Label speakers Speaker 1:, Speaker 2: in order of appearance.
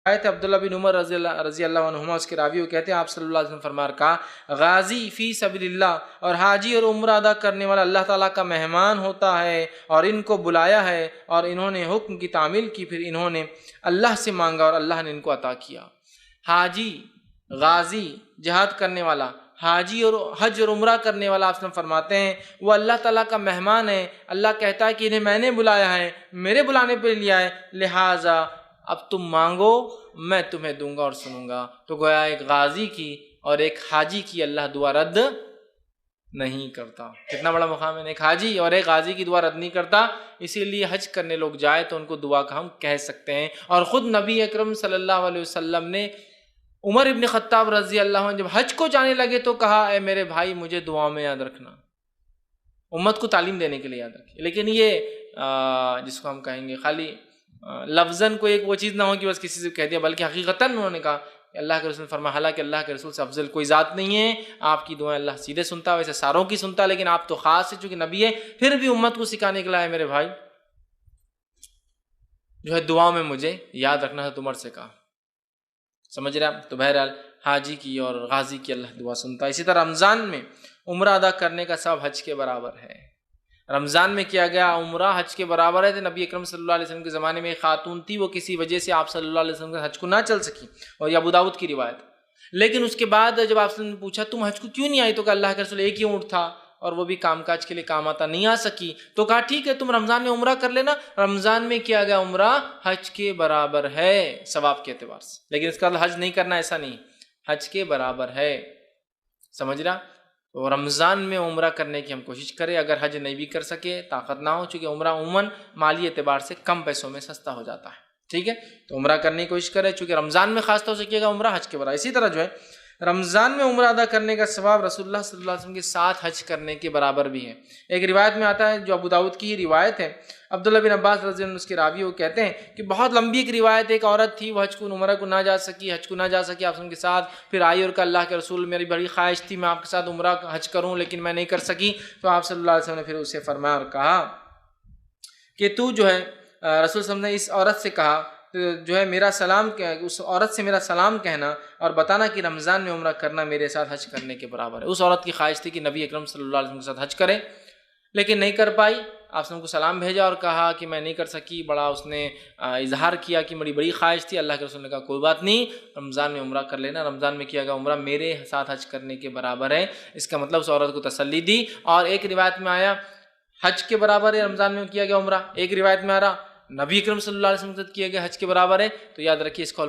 Speaker 1: آیت عبداللہ بن عمر رضی اللہ عنہما، اس کے راوی وہ کہتے ہیں آپ صلی اللہ علیہ وسلم فرما کہا غازی فی سبیل اللہ، اور حاجی اور عمرہ ادا کرنے والا اللہ تعالیٰ کا مہمان ہوتا ہے، اور ان کو بلایا ہے اور انہوں نے حکم کی تعمیل کی، پھر انہوں نے اللہ سے مانگا اور اللہ نے ان کو عطا کیا۔ حاجی، غازی جہاد کرنے والا، حاجی اور حج اور عمرہ کرنے والا، آپ فرماتے ہیں وہ اللہ تعالیٰ کا مہمان ہے۔ اللہ کہتا ہے کہ انہیں میں نے بلایا ہے، میرے بلانے پہ لیا ہے، لہٰذا اب تم مانگو، میں تمہیں دوں گا اور سنوں گا۔ تو گویا ایک غازی کی اور ایک حاجی کی اللہ دعا رد نہیں کرتا۔ کتنا بڑا مقام ہے، ایک حاجی اور ایک غازی کی دعا رد نہیں کرتا۔ اسی لیے حج کرنے لوگ جائے تو ان کو دعا کا ہم کہہ سکتے ہیں۔ اور خود نبی اکرم صلی اللہ علیہ وسلم نے عمر ابن خطاب رضی اللہ عنہ جب حج کو جانے لگے تو کہا اے میرے بھائی مجھے دعا میں یاد رکھنا، امت کو تعلیم دینے کے لیے یاد رکھیں۔ لیکن یہ جس کو ہم کہیں گے خالی لفظاً کوئی ایک وہ چیز نہ ہو کہ بس کسی سے کہہ دیا، بلکہ حقیقتاً انہوں نے کہا کہ اللہ کے رسول نے فرمایا حالانکہ اللہ کے رسول سے افضل کوئی ذات نہیں ہے، آپ کی دعائیں اللہ سیدھے سنتا، ویسے ساروں کی سنتا، لیکن آپ تو خاص ہے چونکہ نبی ہے۔ پھر بھی امت کو سکھانے کے لیے میرے بھائی جو ہے دعا میں مجھے یاد رکھنا ہے، تو عمر سے کہا، سمجھ رہے آپ؟ تو بہرحال حاجی کی اور غازی کی اللہ دعا سنتا ہے۔ اسی طرح رمضان میں عمرہ ادا کرنے کا ثواب حج کے برابر ہے۔ رمضان میں کیا گیا عمرہ حج کے برابر ہے۔ نبی اکرم صلی اللہ علیہ وسلم کے زمانے میں ایک خاتون تھی، وہ کسی وجہ سے آپ صلی اللہ علیہ وسلم کے حج کو نہ چل سکی، اور یہ ابو داؤد کی روایت۔ لیکن اس کے بعد جب آپ نے پوچھا تم حج کو کیوں نہیں آئی، تو کہ اللہ کے رسول ایک ہی اونٹ تھا اور وہ بھی کام کاج کے لیے کام آتا، نہیں آ سکی۔ تو کہا ٹھیک ہے تم رمضان میں عمرہ کر لینا۔ رمضان میں کیا گیا عمرہ حج کے برابر ہے ثواب کے اعتبار سے، لیکن اس کا حج نہیں کرنا ایسا نہیں، حج کے برابر ہے، سمجھ رہا؟ تو رمضان میں عمرہ کرنے کی ہم کوشش کریں، اگر حج نہیں بھی کر سکے، طاقت نہ ہو، چونکہ عمرہ عموماً مالی اعتبار سے کم پیسوں میں سستا ہو جاتا ہے، ٹھیک ہے؟ تو عمرہ کرنے کی کوشش کریں، چونکہ رمضان میں خاص طور سے کیے گا عمرہ حج کے برابر۔ اسی طرح جو ہے رمضان میں عمرہ ادا کرنے کا ثواب رسول اللہ صلی اللہ علیہ وسلم کے ساتھ حج کرنے کے برابر بھی ہے۔ ایک روایت میں آتا ہے جو ابو داؤد کی ہی روایت ہے، عبداللہ بن عباس رضی اللہ عنہ اس کے راوی وہ کہتے ہیں کہ بہت لمبی ایک روایت، ایک عورت تھی وہ حج کو عمرہ کو نہ جا سکی، حج کو نہ جا سکی آپ کے ساتھ، پھر آئی اور کہا اللہ کے رسول میری بڑی خواہش تھی میں آپ کے ساتھ عمرہ حج کروں لیکن میں نہیں کر سکی۔ تو آپ صلی اللہ علیہ وسلم نے پھر اسے فرمایا اور کہا کہ تو جو ہے رسول صلی اللہ علیہ وسلم نے اس عورت سے کہا جو ہے میرا سلام، اس عورت سے میرا سلام کہنا اور بتانا کہ رمضان میں عمرہ کرنا میرے ساتھ حج کرنے کے برابر ہے۔ اس عورت کی خواہش تھی کہ نبی اکرم صلی اللہ علیہ وسلم کے ساتھ حج کرے، لیکن نہیں کر پائی۔ آپ نے کو سلام بھیجا اور کہا کہ میں نہیں کر سکی، بڑا اس نے اظہار کیا کہ میری بڑی خواہش تھی۔ اللہ کے رسول نے کہا کوئی بات نہیں، رمضان میں عمرہ کر لینا، رمضان میں کیا گیا عمرہ میرے ساتھ حج کرنے کے برابر ہے۔ اس کا مطلب اس عورت کو تسلی دی۔ اور ایک روایت میں آیا حج کے برابر ہے رمضان میں کیا گیا عمرہ، ایک روایت میں آ رہا نبی اکرم صلی اللہ علیہ وسلم کے ساتھ کیا گیا حج کے برابر ہے۔ تو یاد رکھیے اس کو